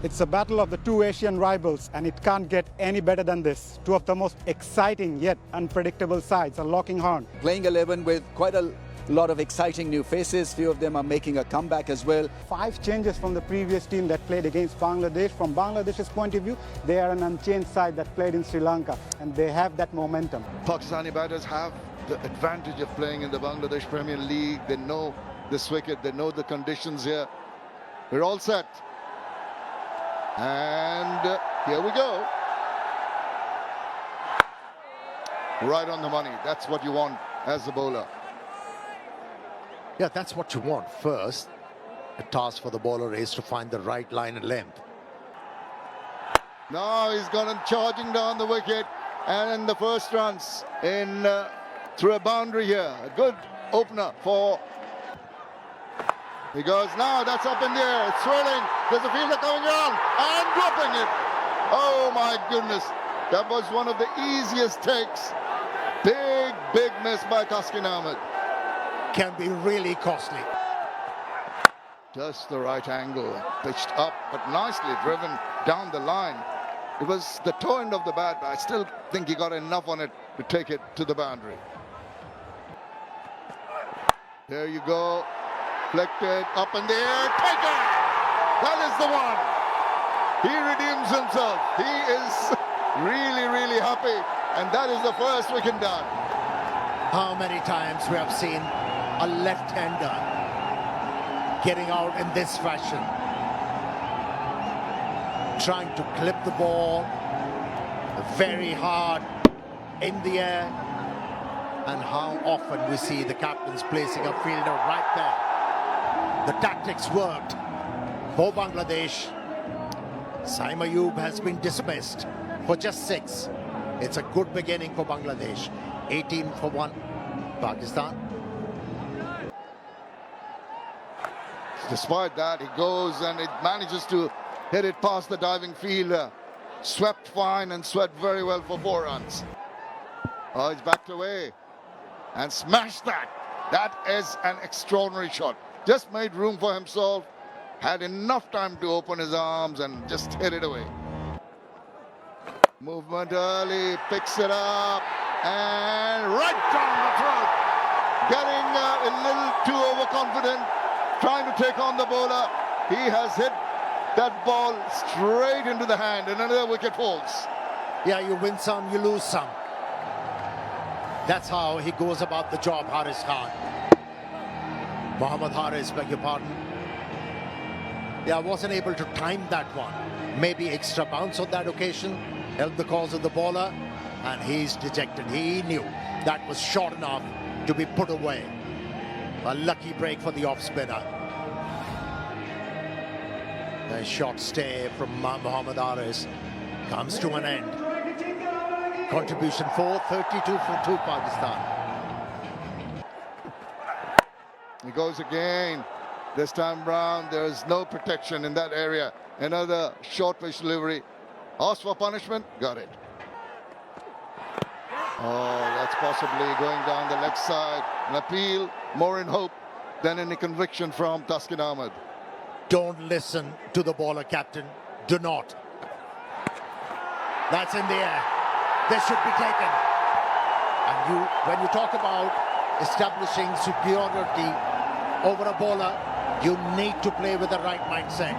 It's a battle of the two Asian rivals, and it can't get any better than this. Two of the most exciting yet unpredictable sides are locking horn. Playing 11 with quite a lot of exciting new faces. Few of them are making a comeback as well. 5 changes from the previous team that played against Bangladesh. From Bangladesh's point of view, they are an unchanged side that played in Sri Lanka, and they have that momentum. Pakistani batters have the advantage of playing in the Bangladesh Premier League. They know this wicket, they know the conditions here. We're all set. And here we go. Right on the money. That's what you want as a bowler. Yeah, that's what you want. First, the task for the bowler is to find the right line and length. Now he's gone and charging down the wicket, and the first runs in through a boundary here. A good opener for. He goes now. That's up in the air. It's swirling. There's a fielder coming around and dropping it. Oh my goodness! That was one of the easiest takes. Big miss by Taskin Ahmed. Can be really costly. Just the right angle, pitched up, but nicely driven down the line. It was the toe end of the bat, but I still think he got enough on it to take it to the boundary. There you go. Flicked up in the air. Take it! That is the one. He redeems himself. He is really happy. And that is the first wicket done. How many times we have seen a left-hander getting out in this fashion, trying to clip the ball very hard in the air, and how often we see the captains placing a fielder right there. The tactics worked for Bangladesh. Saim Ayub has been dismissed for just 6. It's a good beginning for Bangladesh. 18 for 1 Pakistan. Despite that, he goes and it manages to hit it past the diving fielder. Swept fine and swept very well for 4 runs. Oh, he's backed away and smashed that. That is an extraordinary shot. Just made room for himself. Had enough time to open his arms and just hit it away. Movement early, picks it up and right down the throat. Getting a little too overconfident, trying to take on the bowler. He has hit that ball straight into the hand, and another wicket falls. Yeah, you win some, you lose some. That's how he goes about the job, Haris Khan. Mohammad Haris, beg your pardon. Yeah, wasn't able to time that one. Maybe extra bounce on that occasion. Helped the cause of the bowler, and he's dejected. He knew that was short enough to be put away. A lucky break for the off spinner. The short stay from Mohammad Haris comes to an end. Contribution 4, 32 for 2 Pakistan. He goes again. This time round, there is no protection in that area. Another short pitch delivery. Asked for punishment, got it. Oh, that's possibly going down the leg side. An appeal, more in hope than any conviction from Taskin Ahmed. Don't listen to the bowler, captain. Do not. That's in the air. This should be taken. And when you talk about establishing superiority over a bowler, you need to play with the right mindset.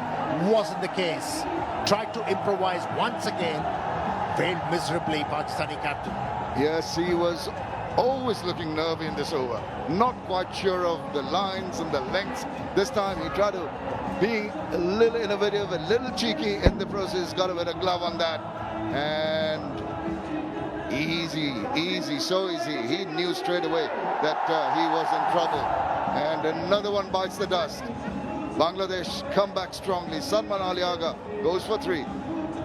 Wasn't the case. Tried to improvise once again. Failed miserably, Pakistani captain. Yes, he was always looking nervy in this over. Not quite sure of the lines and the lengths. This time he tried to be a little innovative, a little cheeky in the process. Got a bit of glove on that. And easy, so easy. He knew straight away that he was in trouble. And another one bites the dust. Bangladesh come back strongly. Salman Ali Agha goes for 3.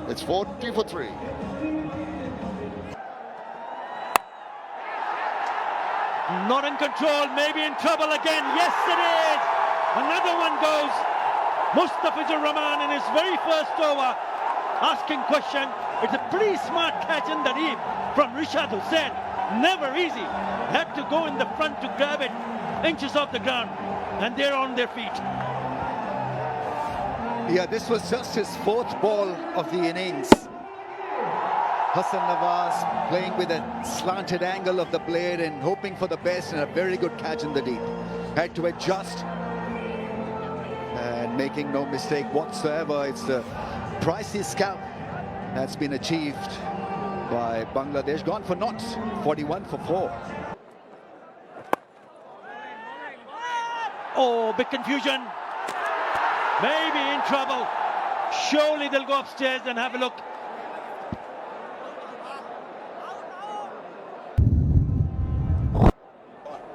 It's 40 for 3. Not in control, maybe in trouble again. Yes, it is. Another one goes. Mustafizur Rahman in his very first over, asking question. It's a pretty smart catch in the deep from Rishad Hussain. Never easy. Had to go in the front to grab it, inches off the ground, and they're on their feet. Yeah, this was just his fourth ball of the innings. Hassan Nawaz playing with a slanted angle of the blade and hoping for the best, and a very good catch in the deep. Had to adjust and making no mistake whatsoever. It's the pricey scalp that's been achieved by Bangladesh. Gone for naught, 41 for 4. Oh, big confusion. Maybe in trouble. Surely they'll go upstairs and have a look.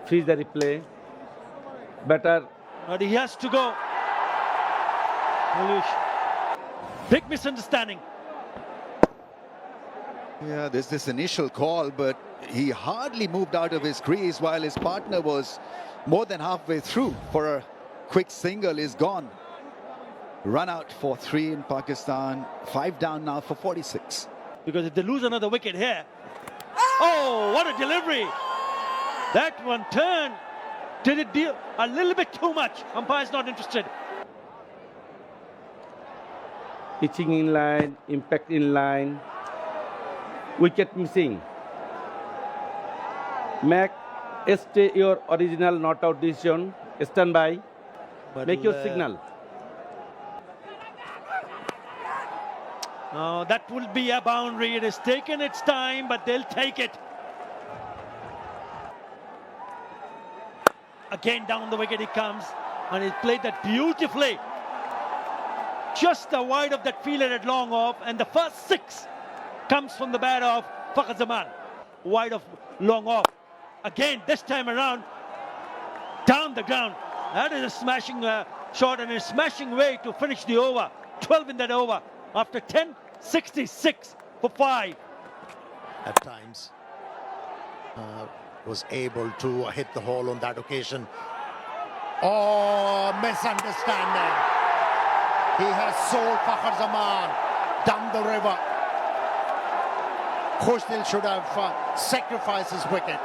Freeze the replay. Better. But he has to go. Big misunderstanding. Yeah, there's this initial call, but he hardly moved out of his crease while his partner was more than halfway through for a quick single. Is gone. Run out for 3 in Pakistan. 5 down now for 46. Because if they lose another wicket here. Oh, what a delivery. That one turned. Did it deal a little bit too much? Umpire's not interested. Pitching in line, impact in line, wicket missing. Make stay your original not out decision. Stand by. But Make your signal. No, that will be a boundary. It has taken its time, but they'll take it. Again down the wicket he comes, and he played that beautifully. Just the wide of that fielder at long off, and the first 6 comes from the bat of Fakhar Zaman. Wide of long off. Again, this time around, down the ground. That is a smashing shot and a smashing way to finish the over. 12 in that over. After 10, 66 for 5. At times was able to hit the hole on that occasion. Oh, misunderstanding. He has sold Fakhar Zaman down the river. Khushdil should have sacrificed his wicket.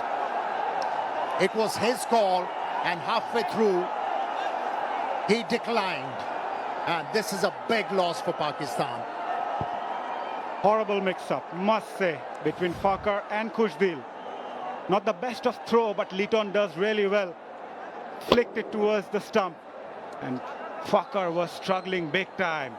It was his call, and halfway through, he declined. And this is a big loss for Pakistan. Horrible mix-up, must say, between Fakhar and Khushdil. Not the best of throw, but Liton does really well. Flicked it towards the stump, and Fakhar was struggling big time.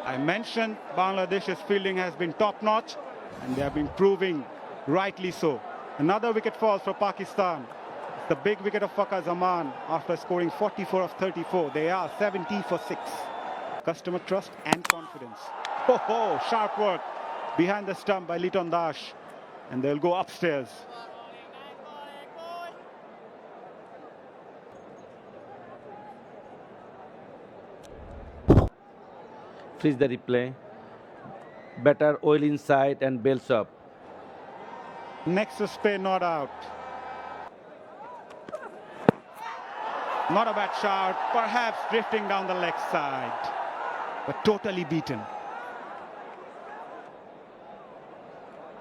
I mentioned Bangladesh's fielding has been top-notch, and they have been proving rightly so. Another wicket falls for Pakistan. It's the big wicket of Fakhar Zaman after scoring 44 of 34. They are 70 for 6. Customer trust and confidence. Oh, sharp work behind the stump by Liton Dash, and they'll go upstairs. Freeze the replay. Better oil inside and bells up. Next to spin, not out. Not a bad shot, perhaps drifting down the leg side, but totally beaten.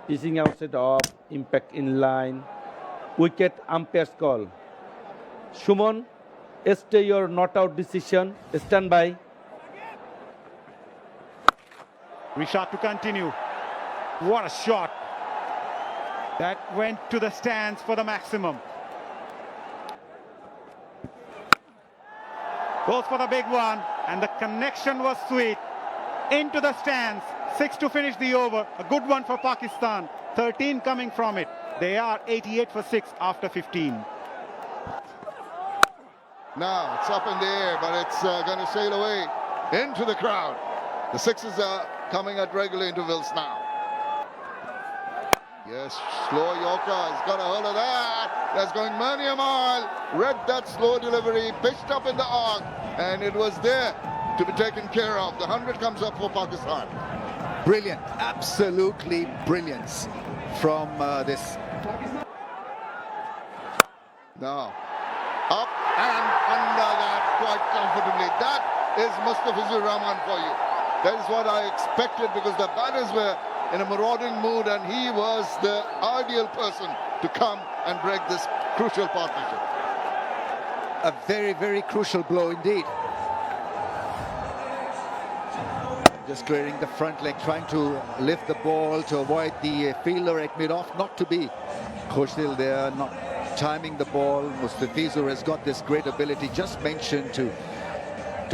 Pitching outside off, impact in line. Wicket umpire's call. Shumon, stay your not out decision. Stand by. Rishad to continue. What a shot. That went to the stands for the maximum. Goes for the big one, and the connection was sweet. Into the stands. 6 to finish the over. A good one for Pakistan. 13 coming from it. They are 88 for 6 after 15. Now it's up in the air, but it's going to sail away into the crowd. The sixes are coming at regular intervals now. Yes, slow Yorker. He's got a hold of that. That's going many a mile. Read that slow delivery, pitched up in the arc, and it was there to be taken care of. The 100 comes up for Pakistan. Brilliant, absolutely brilliance from this. Now, up and under that quite comfortably. That is Mustafizur Rahman for you. That is what I expected, because the batters were in a marauding mood, and he was the ideal person to come and break this crucial partnership. A very, very crucial blow indeed. just clearing the front leg, trying to lift the ball to avoid the fielder at mid-off. Not to be. Khushdil there, not timing the ball. Mustafizur has got this great ability, just mentioned, to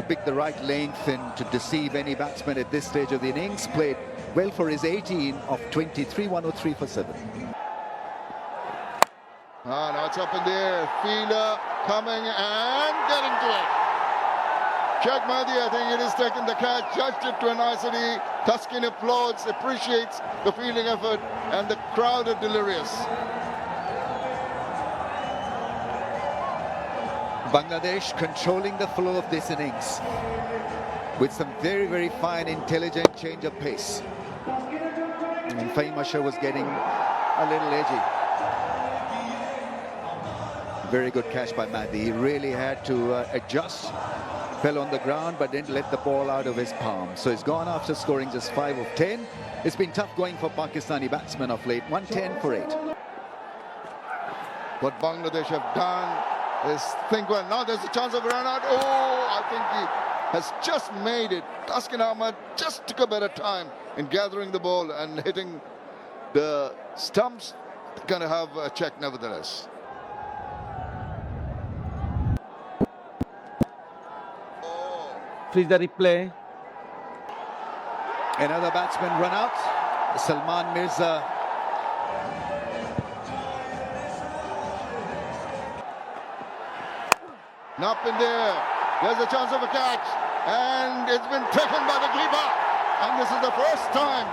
pick the right length and to deceive any batsman at this stage of the innings. Played well for his 18 of 23, 103 for 7. Now it's up in the air. Fielder coming and getting to it. Sheikh Mahdi, I think it is taking the catch, judged it to a nicety. Tuskin applauds, appreciates the fielding effort, and the crowd are delirious. Bangladesh controlling the flow of this innings with some very, very fine, intelligent change of pace. And Fahim Asher was getting a little edgy. Very good catch by Mahdi. He really had to adjust. Fell on the ground but didn't let the ball out of his palm. So he's gone after scoring just 5 of 10. It's been tough going for Pakistani batsmen of late. 110 for 8. What Bangladesh have done is think, well, now there's a chance of a run out. Oh, I think he has just made it. Taskin Ahmad just took a better time in gathering the ball and hitting the stumps. Going to have a check nevertheless. Please the replay. Another batsman run out. Salman Mirza. Up in there. There's a chance of a catch. And it's been taken by the keeper. And this is the first time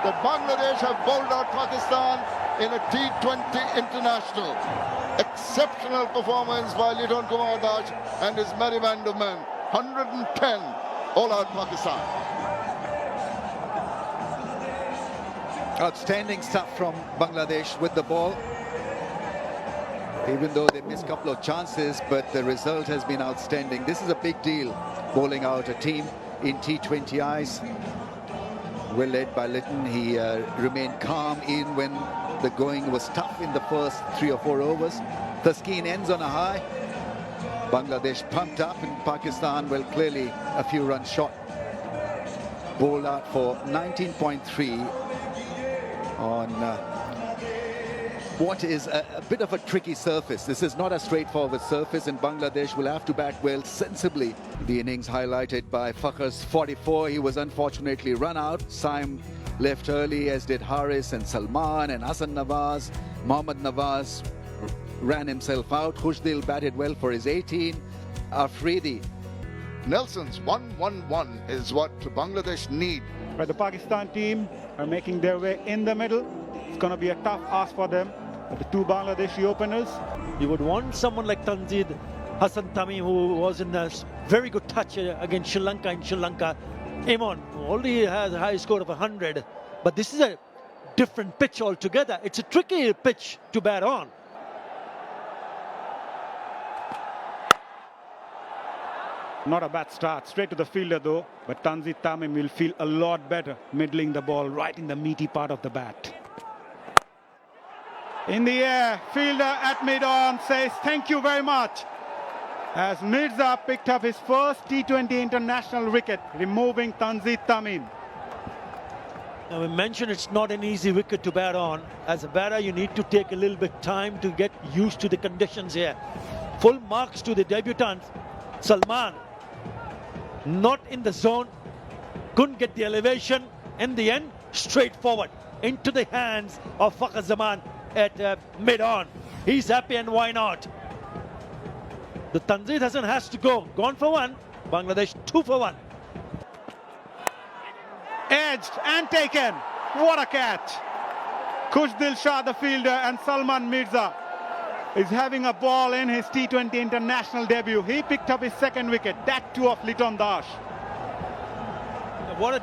that Bangladesh have bowled out Pakistan in a T20 international. Exceptional performance by Liton Kumar Das and his merry band of men. 110 all out Pakistan. Outstanding stuff from Bangladesh with the ball. Even though they missed a couple of chances, but the result has been outstanding. This is a big deal, bowling out a team in T20Is. Well led by Litton. He remained calm in when the going was tough in the first 3 or 4 overs. Taskin ends on a high. Bangladesh pumped up, and Pakistan, well, clearly a few runs short. Bowled out for 19.3 on what is a bit of a tricky surface. This is not a straightforward surface, and Bangladesh will have to bat well sensibly. The innings highlighted by Fakhr's 44. He was unfortunately run out. Saim left early, as did Haris and Salman and Hassan Nawaz. Mohammad Nawaz ran himself out. Khushdil batted well for his 18. Afridi. Nelson's 1-1-1 is what Bangladesh need. But the Pakistan team are making their way in the middle. It's going to be a tough ask for them. But the 2 Bangladeshi openers. You would want someone like Tanzid Hassan Tamim, who was in a very good touch against Sri Lanka in Sri Lanka. Imon already has a high score of 100. But this is a different pitch altogether. It's a tricky pitch to bat on. Not a bad start, straight to the fielder though, but Tanzid Tamim will feel a lot better middling the ball right in the meaty part of the bat. In the air, fielder at mid-on says thank you very much, as Mirza picked up his first T20 international wicket, removing Tanzid Tamim. Now we mentioned it's not an easy wicket to bat on. As a batter, you need to take a little bit time to get used to the conditions here. Full marks to the debutant, Salman. Not in the zone, couldn't get the elevation. In the end, straight forward into the hands of Fakhr Zaman at mid-on. He's happy, and why not? The Tanzid Hassan has to go. Gone for 1. Bangladesh 2 for 1. Edged and taken. What a catch. Khushdil Shah, the fielder, and Salman Mirza is having a ball in his T20 international debut. He picked up his 2nd wicket, that too of Liton Das. What a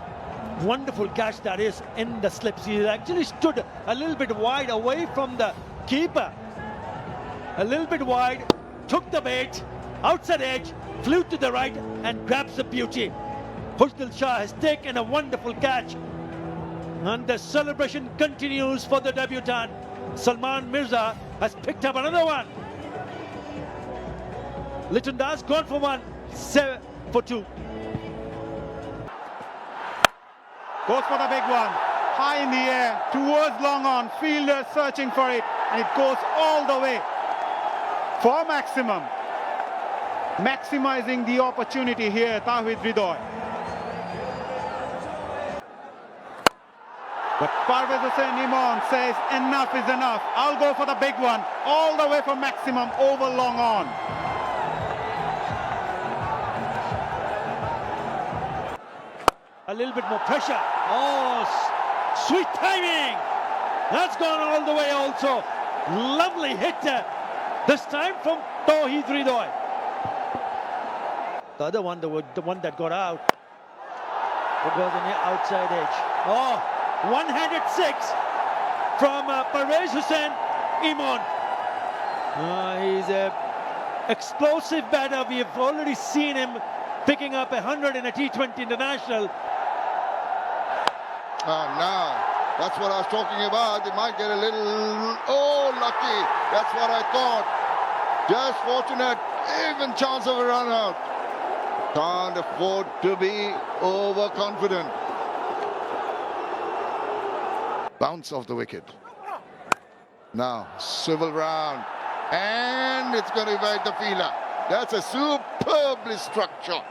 wonderful catch that is in the slips. He actually stood a little bit wide away from the keeper. A little bit wide, took the bait, outside edge, flew to the right and grabs the beauty. Khushdil Shah has taken a wonderful catch. And the celebration continues for the debutant. Salman Mirza has picked up another one. Liton Das gone for 1, 7 for 2. Goes for the big one. High in the air, towards long on. Fielder searching for it, and it goes all the way for maximum. Maximizing the opportunity here, Tawhid Hridoy. But Parvez Hussain Imon says enough is enough. I'll go for the big one, all the way for maximum over long on. A little bit more pressure. Oh, sweet timing. That's gone all the way also. Lovely hit this time from Tawhid Hridoy. The other one, the one that got out, it was on the outside edge. Oh, one-handed six from Parvez Hussain Imon. He's an explosive batter. We have already seen him picking up 100 in a T20 international. Now, that's what I was talking about. They might get a little, oh, lucky. That's what I thought. Just fortunate, even chance of a run out. Can't afford to be overconfident. Bounce off the wicket. Now, swivel round. And it's going to evade the fielder. That's a superbly struck shot.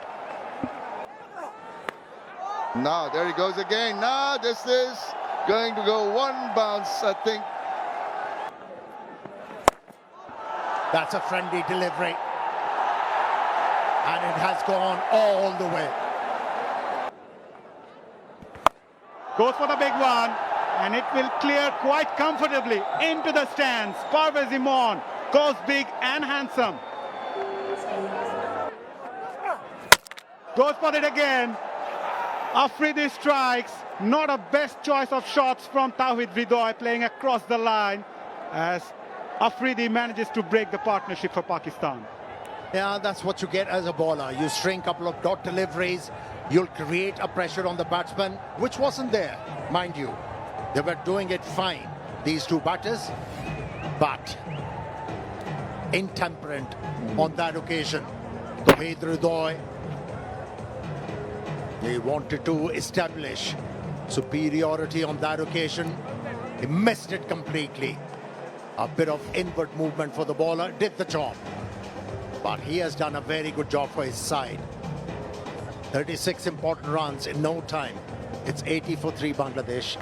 Now, there he goes again. Now, this is going to go one bounce, I think. That's a friendly delivery. And it has gone all the way. Goes for the big one, and it will clear quite comfortably into the stands. Parvez Imon goes big and handsome. Goes for it again. Afridi strikes. Not a best choice of shots from Tawhid Hridoy, playing across the line as Afridi manages to break the partnership for Pakistan. Yeah, that's what you get as a bowler. You string a couple of dot deliveries, you'll create a pressure on the batsman, which wasn't there, mind you. They were doing it fine, these two batters, but intemperate on that occasion. Tawhid Hridoy, they wanted to establish superiority on that occasion. He missed it completely. A bit of inward movement for the bowler did the job. But he has done a very good job for his side. 36 important runs in no time. It's 80 for 3 Bangladesh.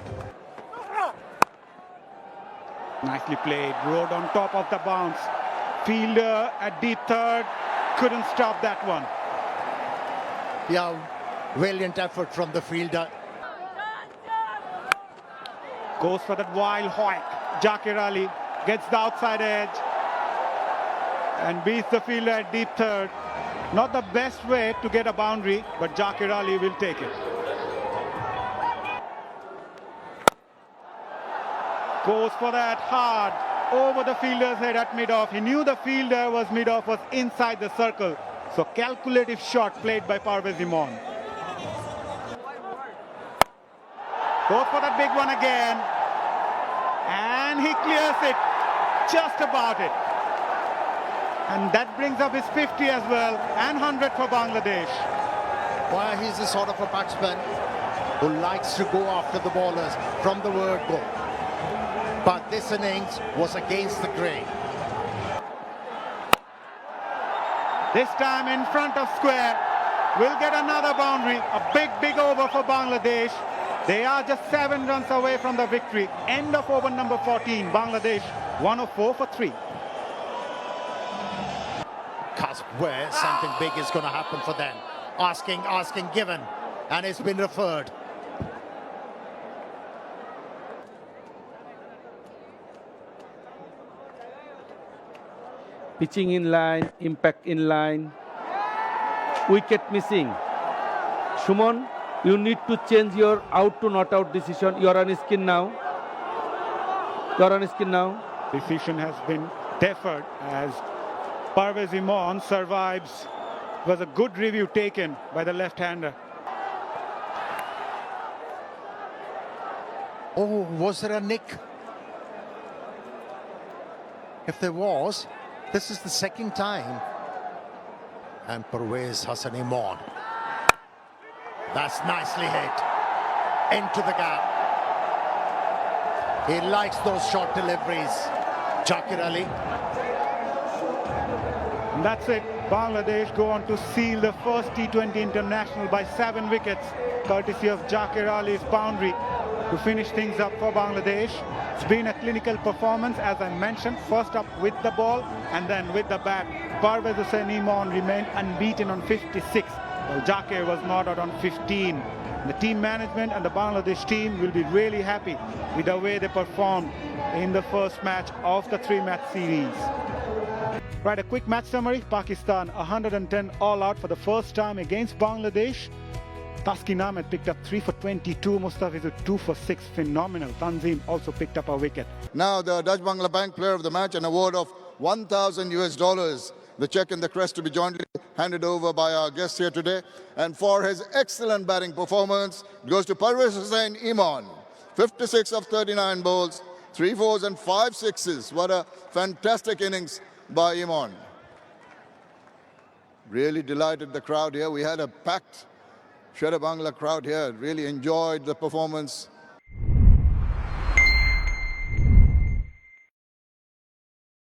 Nicely played, rode on top of the bounce. Fielder at deep third, couldn't stop that one. Yeah, valiant effort from the fielder. Goes for that wild hoik. Zakir Ali gets the outside edge and beats the fielder at deep third. Not the best way to get a boundary, but Zakir Ali will take it. Goes for that hard over the fielder's head at mid-off. He knew the fielder was mid-off, was inside the circle. So calculative shot played by Parvez Imon. Goes for that big one again. And he clears it. Just about it. And that brings up his 50 as well, and 100 for Bangladesh. Well, he's the sort of a batsman who likes to go after the bowlers from the word go. But this innings was against the grain. This time in front of square. We'll get another boundary. A big over for Bangladesh. They are just 7 runs away from the victory. End of over number 14. Bangladesh 104 for 3. Cusp where something big is going to happen for them. Asking, given, and it's been referred. Pitching in line, impact in line, wicket missing. Shumon, you need to change your out to not out decision. You are on skin now. Decision has been deferred as Parvez Imon survives. It was a good review taken by the left-hander. Oh, was there a nick? If there was, this is the second time. And Parvez Hussain Imon. That's nicely hit. into the gap. He likes those short deliveries, Zakir Ali. And that's it. Bangladesh go on to seal the first T20 international by 7 wickets, courtesy of Zakir Ali's boundary to finish things up for Bangladesh. It's been a clinical performance, as I mentioned, first up with the ball and then with the bat. Parvez Hussain Imon remained unbeaten on 56, while Zakir was not out on 15. The team management and the Bangladesh team will be really happy with the way they performed in the first match of the 3-match series. Right, a quick match summary. Pakistan 110 all out for the first time against Bangladesh. Taskin Ahmed picked up 3 for 22. Mustafizur 2 for 6. Phenomenal. Tanzim also picked up a wicket. Now the Dutch Bangla Bank Player of the Match, an award of $1,000. The check and the crest to be jointly handed over by our guest here today. And for his excellent batting performance, it goes to Parvez Hussain Imon. 56 of 39 balls, 3 fours and 5 sixes. What a fantastic innings by Imon. Really delighted the crowd here. We had a packed Shredder Bangla crowd here. Really enjoyed the performance